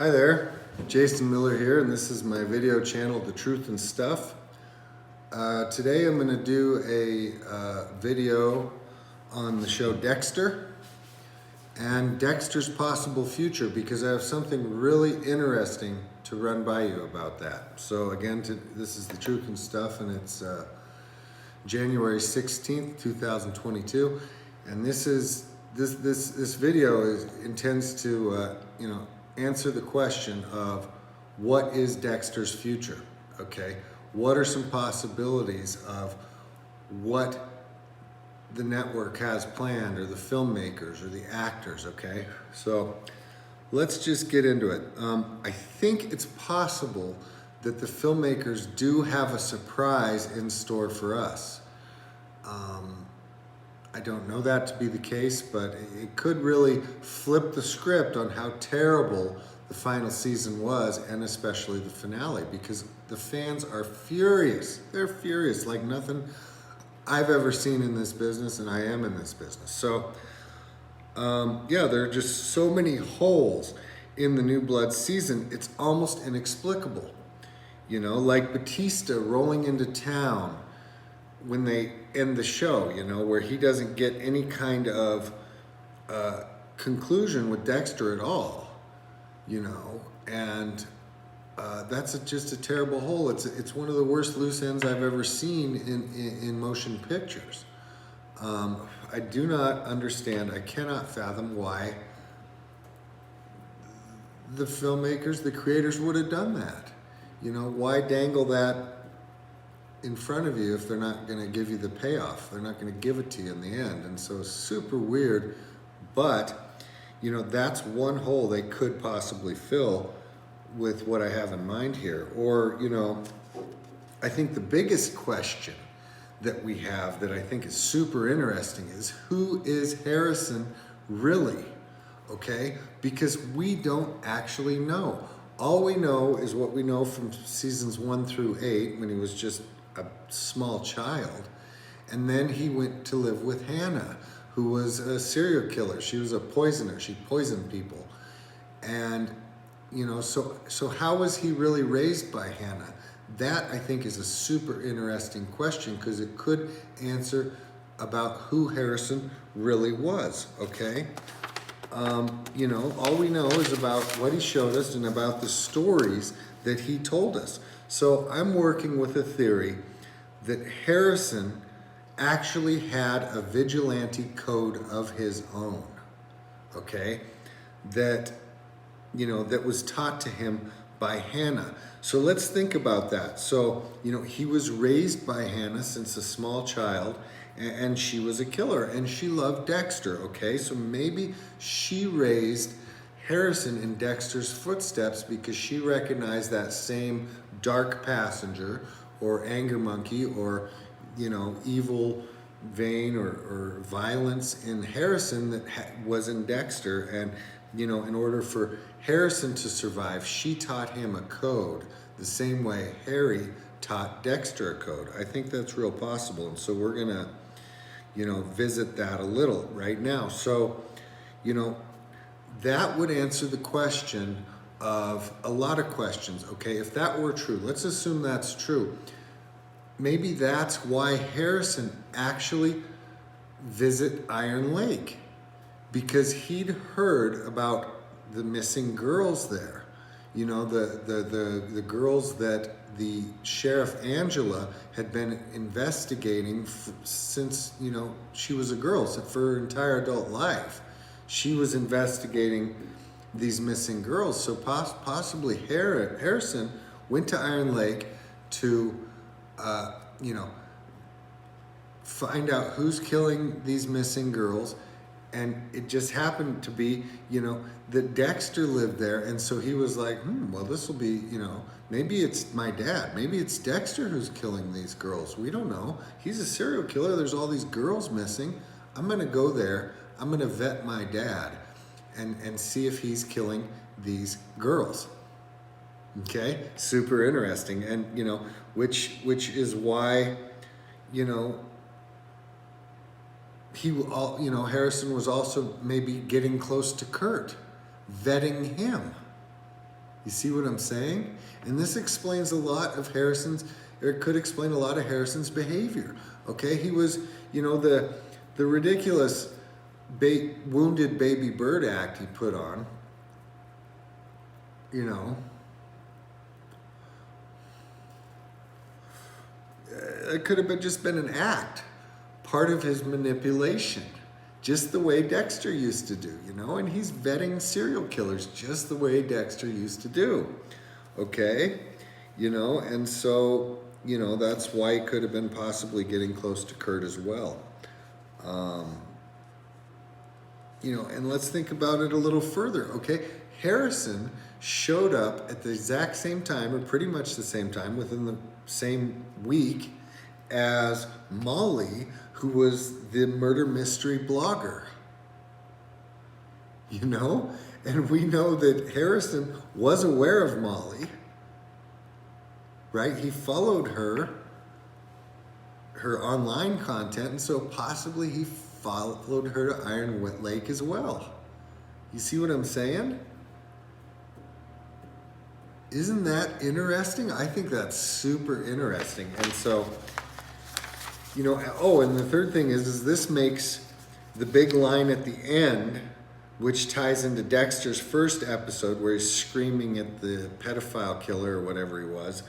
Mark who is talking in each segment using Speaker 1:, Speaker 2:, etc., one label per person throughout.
Speaker 1: Hi there, Jason Miller here, and this is my video channel, The Truth and Stuff. Today I'm going to do a video on the show Dexter and Dexter's possible future, because I have something really interesting to run by you about that. So again, this is The Truth and Stuff, and it's January 16th, 2022, and this video intends to answer the question of what is Dexter's future, okay? What are some possibilities of what the network has planned, or the filmmakers, or the actors, okay? So let's just get into it. I think it's possible that the filmmakers do have a surprise in store for us. I don't know that to be the case, but it could really flip the script on how terrible the final season was, and especially the finale, because the fans are furious. They're furious like nothing I've ever seen in this business, and I am in this business. So, yeah, there are just so many holes in the New Blood season, it's almost inexplicable. You know, like Batista rolling into town when they end the show, you know, where he doesn't get any kind of conclusion with Dexter at all, you know, and that's just a terrible hole. It's one of the worst loose ends I've ever seen in motion pictures. I do not understand, I cannot fathom why the filmmakers, the creators would have done that. You know, why dangle that in front of you if they're not going to give you the payoff? They're not going to give it to you in the end. And so it's super weird, but you know, that's one hole they could possibly fill with what I have in mind here. Or, you know, I think the biggest question that we have that I think is super interesting is, who is Harrison really? Okay, because we don't actually know. All we know is what we know from seasons 1 through 8, when he was just a small child, and then he went to live with Hannah, who was a serial killer. She was a poisoner. She poisoned people. And you know, so how was he really raised by Hannah? That, I think, is a super interesting question, because it could answer about who Harrison really was, okay? You know, all we know is about what he showed us and about the stories that he told us. So I'm working with a theory that Harrison actually had a vigilante code of his own, okay? That, you know, that was taught to him by Hannah. So let's think about that. So, you know, he was raised by Hannah since a small child, and she was a killer, and she loved Dexter, okay? So maybe she raised Harrison in Dexter's footsteps because she recognized that same dark passenger, or anger monkey, or, you know, evil vein or violence in Harrison that was in Dexter. And, you know, in order for Harrison to survive, she taught him a code the same way Harry taught Dexter a code. I think that's real possible. And so we're gonna, you know, visit that a little right now. So, you know, that would answer the question of a lot of questions, okay? If that were true, let's assume that's true. Maybe that's why Harrison actually visit Iron Lake, because he'd heard about the missing girls there. You know, the girls that the Sheriff Angela had been investigating since, you know, she was a girl, so for her entire adult life. She was investigating these missing girls. So possibly Harrison went to Iron Lake to, you know, find out who's killing these missing girls. And it just happened to be, you know, that Dexter lived there. And so he was like, well, this will be, you know, maybe it's my dad. Maybe it's Dexter who's killing these girls. We don't know. He's a serial killer. There's all these girls missing. I'm going to go there. I'm going to vet my dad and see if he's killing these girls. Okay? Super interesting. And, you know, which is why, you know, Harrison was also maybe getting close to Kurt, vetting him. You see what I'm saying? And this explains a lot of Harrison's, or it could explain a lot of Harrison's behavior. Okay, he was, the ridiculous wounded baby bird act he put on, it could have just been an act, part of his manipulation, just the way Dexter used to do, and he's vetting serial killers just the way Dexter used to do, okay? And so, that's why he could have been possibly getting close to Kurt as well. And let's think about it a little further, okay? Harrison showed up at the exact same time, or pretty much the same time, within the same week as Molly, who was the murder mystery blogger. And we know that Harrison was aware of Molly, right? He followed her online content, and so possibly he followed her to Iron Lake as well. You see what I'm saying? Isn't that interesting? I think that's super interesting. And so, and the third thing is this makes the big line at the end, which ties into Dexter's first episode where he's screaming at the pedophile killer or whatever he was,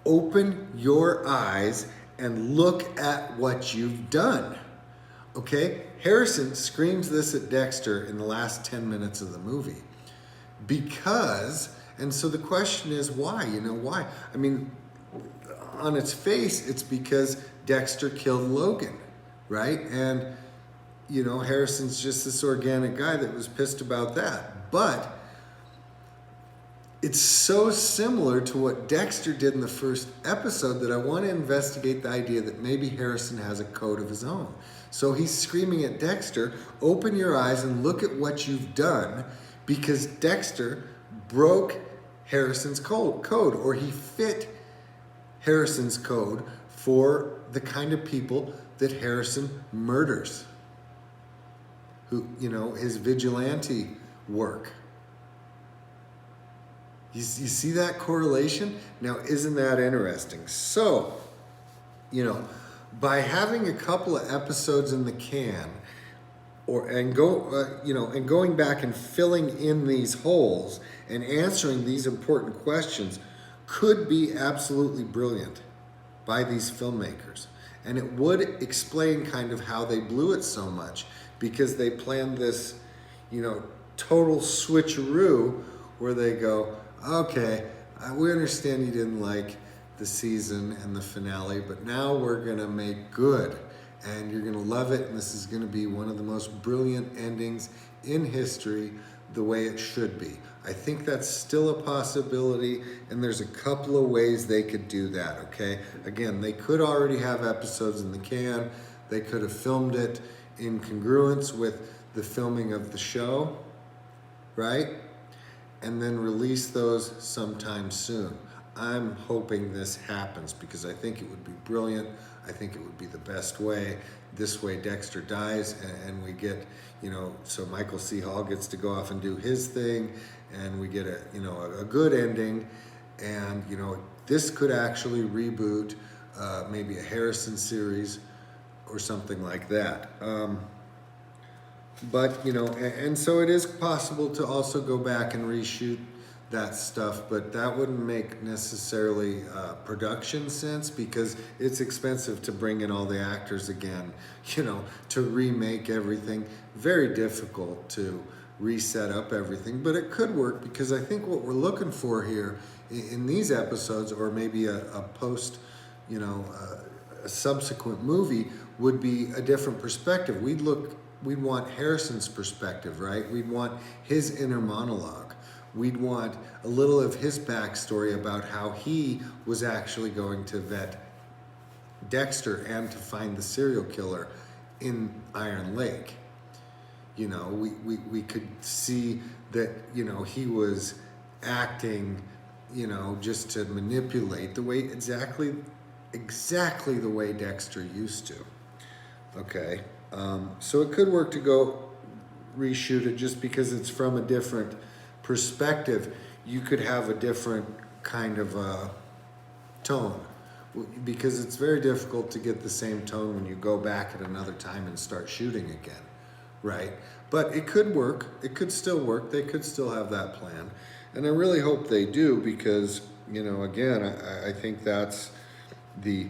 Speaker 1: open your eyes and look at what you've done. Okay? Harrison screams this at Dexter in the last 10 minutes of the movie. And so the question is why? Why? I mean, on its face, it's because Dexter killed Logan, right? And, Harrison's just this organic guy that was pissed about that. But it's so similar to what Dexter did in the first episode that I want to investigate the idea that maybe Harrison has a code of his own. So he's screaming at Dexter, open your eyes and look at what you've done, because Dexter broke Harrison's code, or he fit Harrison's code for the kind of people that Harrison murders. His vigilante work. You see that correlation? Now, isn't that interesting? So, by having a couple of episodes in the can, and going back and filling in these holes and answering these important questions could be absolutely brilliant by these filmmakers. And it would explain kind of how they blew it so much, because they planned this, total switcheroo where they go, okay, we understand you didn't like the season and the finale, but now we're gonna make good, and you're gonna love it, and this is gonna be one of the most brilliant endings in history, the way it should be. I think that's still a possibility, and there's a couple of ways they could do that, okay? Again, they could already have episodes in the can. They could have filmed it in congruence with the filming of the show, right? And then release those sometime soon. I'm hoping this happens because I think it would be brilliant. I think it would be the best way. This way Dexter dies and we get, so Michael C. Hall gets to go off and do his thing, and we get a good ending. And, this could actually reboot maybe a Harrison series or something like that. But, and so it is possible to also go back and reshoot that stuff, but that wouldn't make necessarily production sense, because it's expensive to bring in all the actors again, to remake everything. Very difficult to reset up everything, but it could work, because I think what we're looking for here in these episodes, or maybe a post, a subsequent movie, would be a different perspective. We'd want Harrison's perspective, right? We'd want his inner monologue. We'd want a little of his backstory about how he was actually going to vet Dexter and to find the serial killer in Iron Lake. We could see that, he was acting, just to manipulate the way, exactly the way Dexter used to. Okay. So it could work to go reshoot it, just because it's from a different perspective. you could have a different kind of tone, because it's very difficult to get the same tone when you go back at another time and start shooting again, right? But it could work. It could still work. They could still have that plan. And I really hope they do, because, you know, again, I think that's the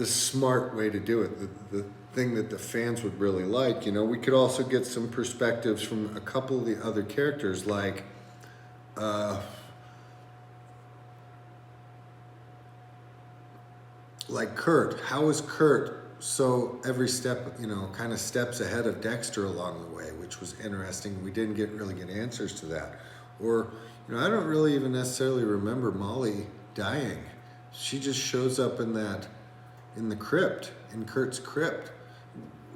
Speaker 1: smart way to do it, the thing that the fans would really like. You know, we could also get some perspectives from a couple of the other characters, like Kurt. How is Kurt so every step, you know, kind of steps ahead of Dexter along the way, which was interesting. We didn't really get answers to that. Or, you know, I don't really even necessarily remember Molly dying. She just shows up in the crypt, in Kurt's crypt.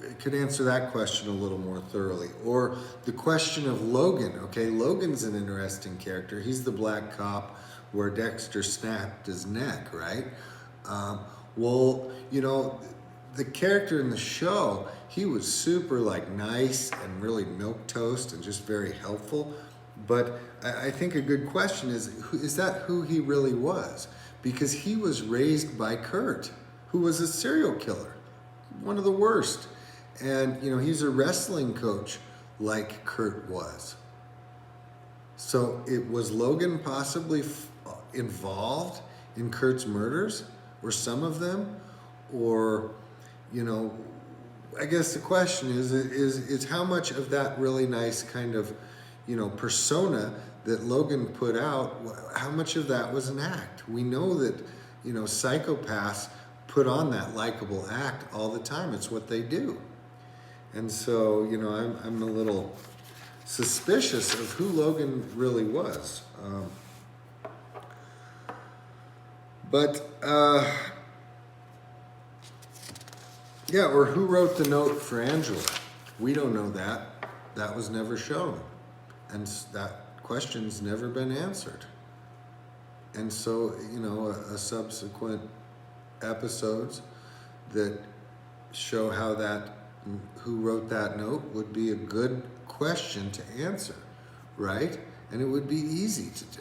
Speaker 1: It could answer that question a little more thoroughly. Or the question of Logan. Okay, Logan's an interesting character. He's the black cop where Dexter snapped his neck, right? Well, you know, the character in the show, he was super like nice and really milquetoast and just very helpful. But I think a good question is that who he really was? Because he was raised by Kurt, who was a serial killer, one of the worst. And, you know, he's a wrestling coach like Kurt was. So it was Logan possibly involved in Kurt's murders, or some of them? Or, you know, I guess the question is how much of that really nice kind of, you know, persona that Logan put out, how much of that was an act? We know that, you know, psychopaths put on that likable act all the time. It's what they do. And so, you know, I'm a little suspicious of who Logan really was. Yeah, or who wrote the note for Angela? We don't know that. That was never shown. And that question's never been answered. And so, you know, a subsequent episodes that show how who wrote that note would be a good question to answer, right? And it would be easy to do.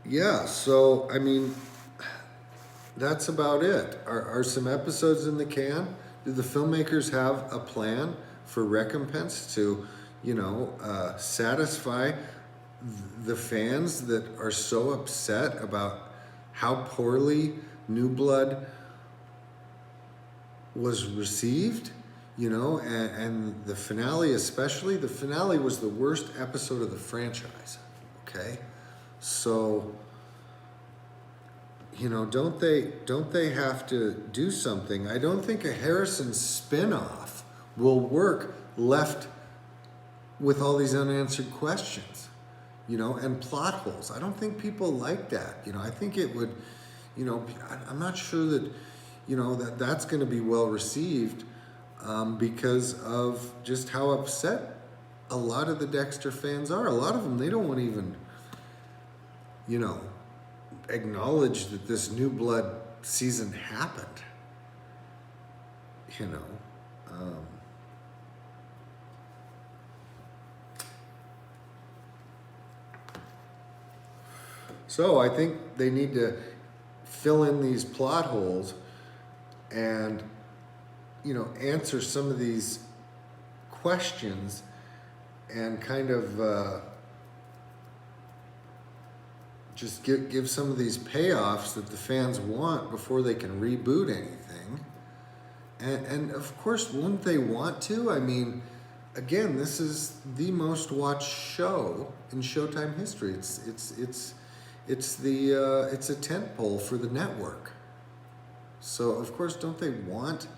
Speaker 1: Yeah, so, I mean, that's about it. Are some episodes in the can? Do the filmmakers have a plan for recompense to, you know, satisfy the fans that are so upset about how poorly New Blood was received? You know, and the finale especially. The finale was the worst episode of the franchise, okay? So, you know, don't they have to do something? I don't think a Harrison spin-off will work left with all these unanswered questions, you know, and plot holes. I don't think people like that. You know, I think it would, you know, I'm not sure that, you know, that's going to be well received because of just how upset a lot of the Dexter fans are. A lot of them, they don't want to even, you know, acknowledge that this New Blood season happened, you know. So I think they need to fill in these plot holes and, you know, answer some of these questions and kind of just give some of these payoffs that the fans want before they can reboot anything. And of course, wouldn't they want to? I mean, again, this is the most watched show in Showtime history. It's a tentpole for the network. So of course, don't they want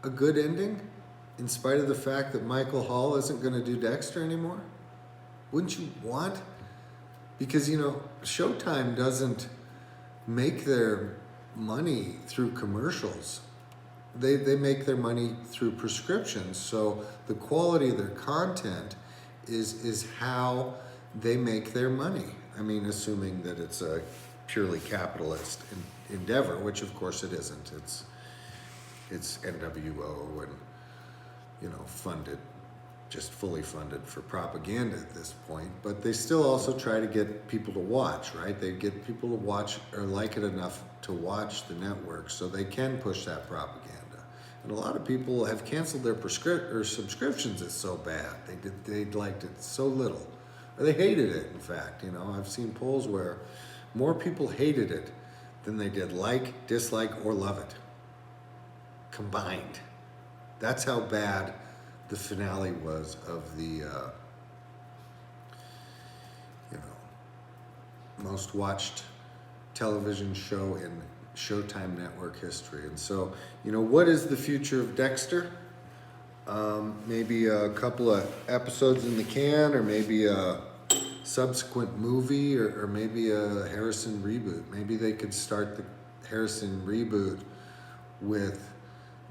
Speaker 1: a good ending, in spite of the fact that Michael Hall isn't going to do Dexter anymore? Wouldn't you want? Because, you know, Showtime doesn't make their money through commercials. They make their money through prescriptions. So the quality of their content is how they make their money. I mean, assuming that it's a purely capitalist endeavor, which of course it isn't. It's NWO and funded, just fully funded for propaganda at this point, but they still also try to get people to watch, right? They get people to watch or like it enough to watch the network so they can push that propaganda. And a lot of people have canceled their subscriptions. It's so bad. They liked it so little, or they hated it. In fact, I've seen polls where more people hated it than they did like, dislike, or love it combined. That's how bad the finale was of the most watched television show in Showtime network history. And so, what is the future of Dexter? Maybe a couple of episodes in the can, or maybe a subsequent movie, or maybe a Harrison reboot. Maybe they could start the Harrison reboot with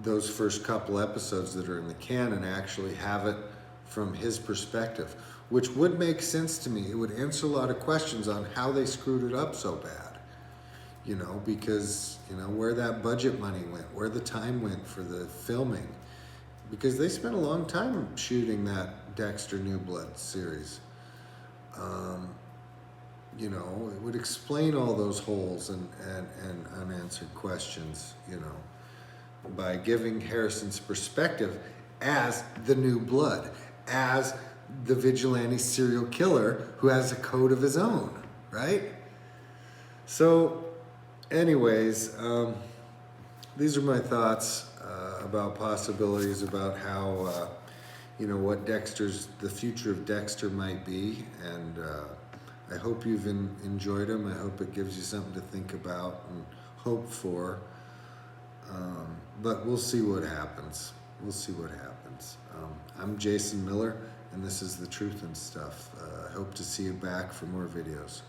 Speaker 1: those first couple episodes that are in the can and actually have it from his perspective, which would make sense to me. It would answer a lot of questions on how they screwed it up so bad. Because, where that budget money went, where the time went for the filming. Because they spent a long time shooting that Dexter New Blood series. It would explain all those holes and unanswered questions, by giving Harrison's perspective as the new blood, as the vigilante serial killer who has a code of his own, right? So, anyways, these are my thoughts about possibilities about how, what the future of Dexter might be, and I hope you've enjoyed them. I hope it gives you something to think about and hope for. But we'll see what happens. I'm Jason Miller, and this is The Truth and Stuff. I hope to see you back for more videos.